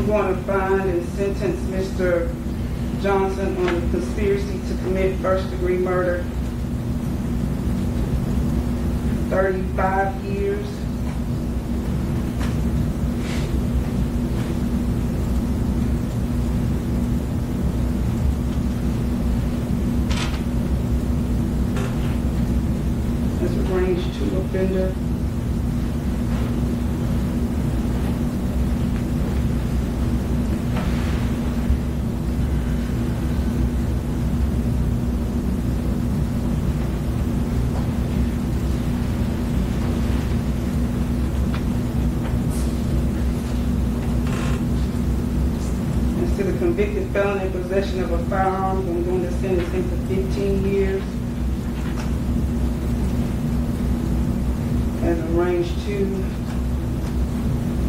going to find and sentence Mr. Johnson on the conspiracy to commit first-degree murder, 35 years. That's a range 2 offender. To the convicted felon in possession of a firearm, I'm going to sentence him to 15 years. As a range 2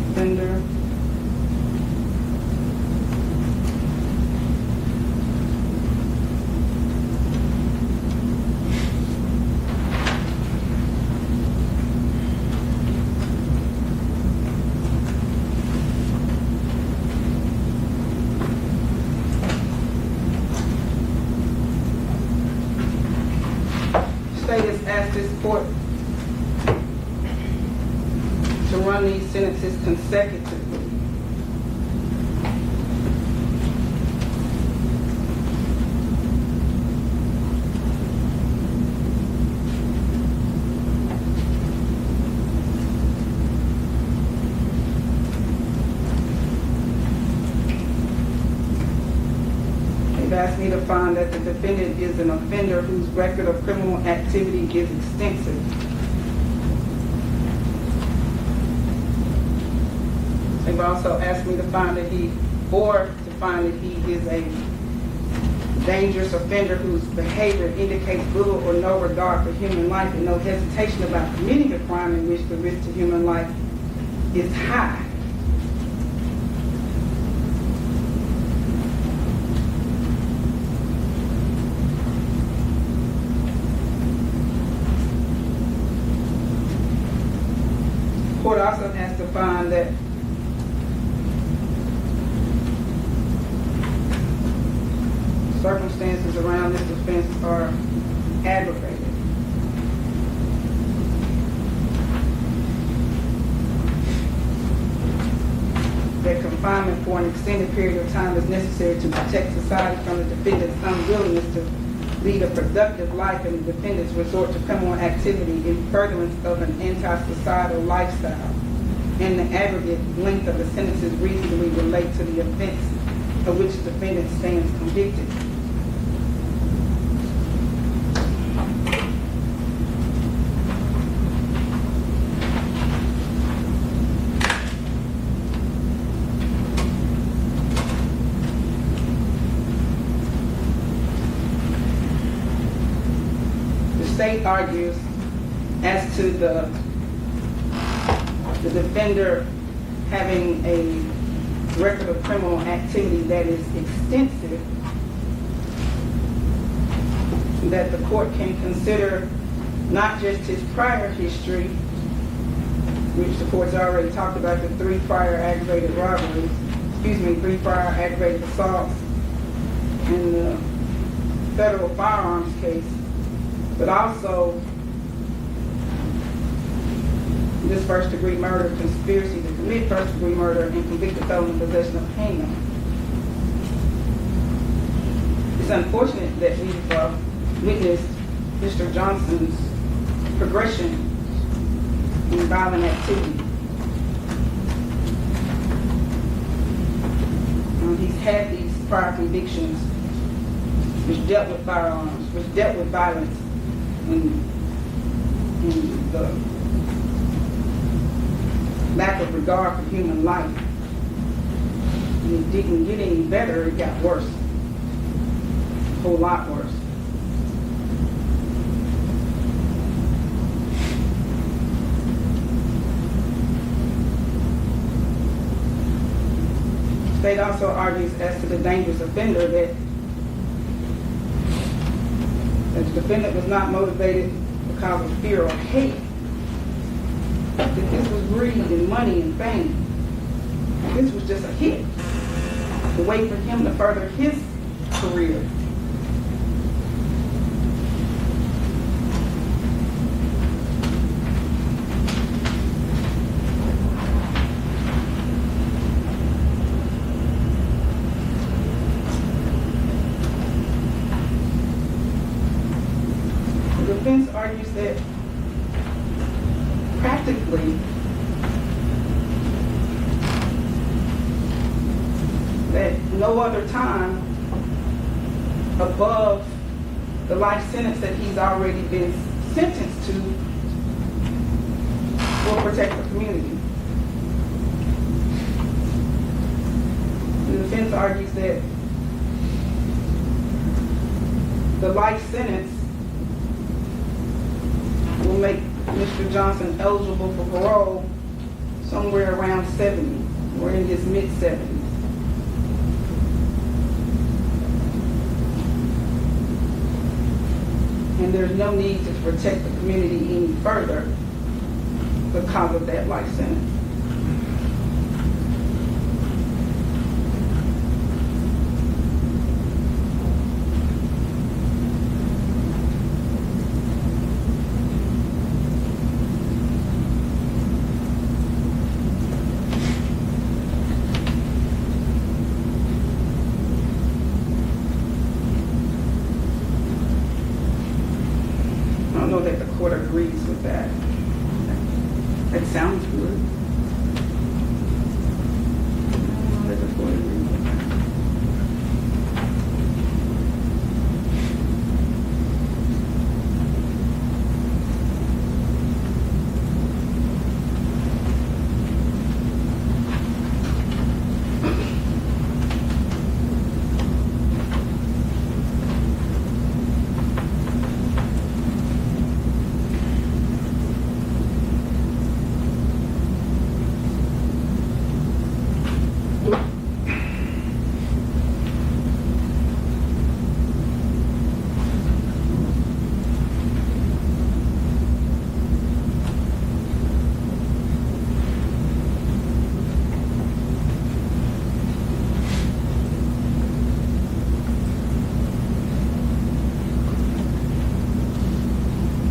offender. State has asked this court to run these sentences consecutively. They've asked me to find that the defendant is an offender whose record of criminal activity is extensive. They've also asked me to find that he is a dangerous offender whose behavior indicates little or no regard for human life and no hesitation about committing a crime in which the risk to human life is high. The court also has to find that circumstances around this offense are aggravated. That confinement for an extended period of time is necessary to protect society from the defendant's unwillingness to lead a productive life and the defendant's resort to criminal activity in furtherance of an anti-societal lifestyle. And the aggregate length of the sentences reasonably relate to the offense of which the defendant stands convicted. The state argues as to the defender having a record of criminal activity that is extensive, that the court can consider not just his prior history, which the court's already talked about, the 3 prior aggravated robberies, 3 prior aggravated assaults in the federal firearms case, but also this first-degree murder conspiracy to commit first-degree murder and convicted felon in possession of a handgun. It's unfortunate that we've witnessed Mr. Johnson's progression in violent activity. He's had these prior convictions which dealt with firearms, which dealt with violence and the lack of regard for human life. And it didn't get any better, it got worse. A whole lot worse. The state also argues as to the dangerous offender that the defendant was not motivated because of fear or hate, that this was greed and money and fame. This was just a hit, a way for him to further his career. The defense argues that practically that no other time above the life sentence that he's already been sentenced to will protect the community. The defense argues that the life sentence will make Mr. Johnson eligible for parole somewhere around 70 or in his mid-70s. And there's no need to protect the community any further because of that life sentence. I don't know that the court agrees with that. That sounds good. I don't know that the court agrees with that.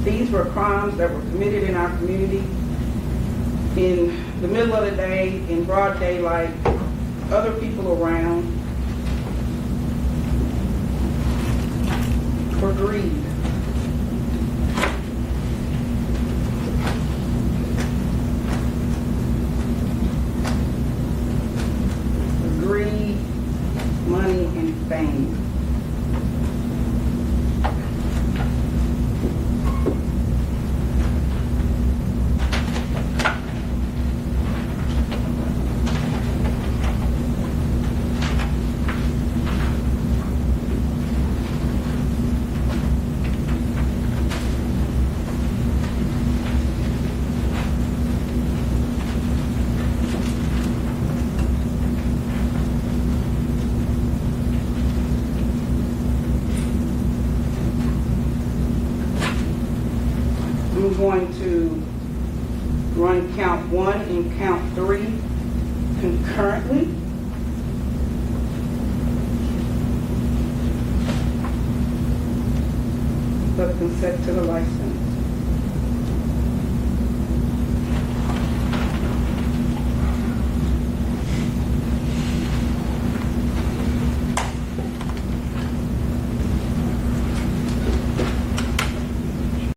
These were crimes that were committed in our community in the middle of the day, in broad daylight, other people around, for greed. For greed, money, and fame. I'm going to run count 1 and count 3 concurrently. But consent to the life sentence.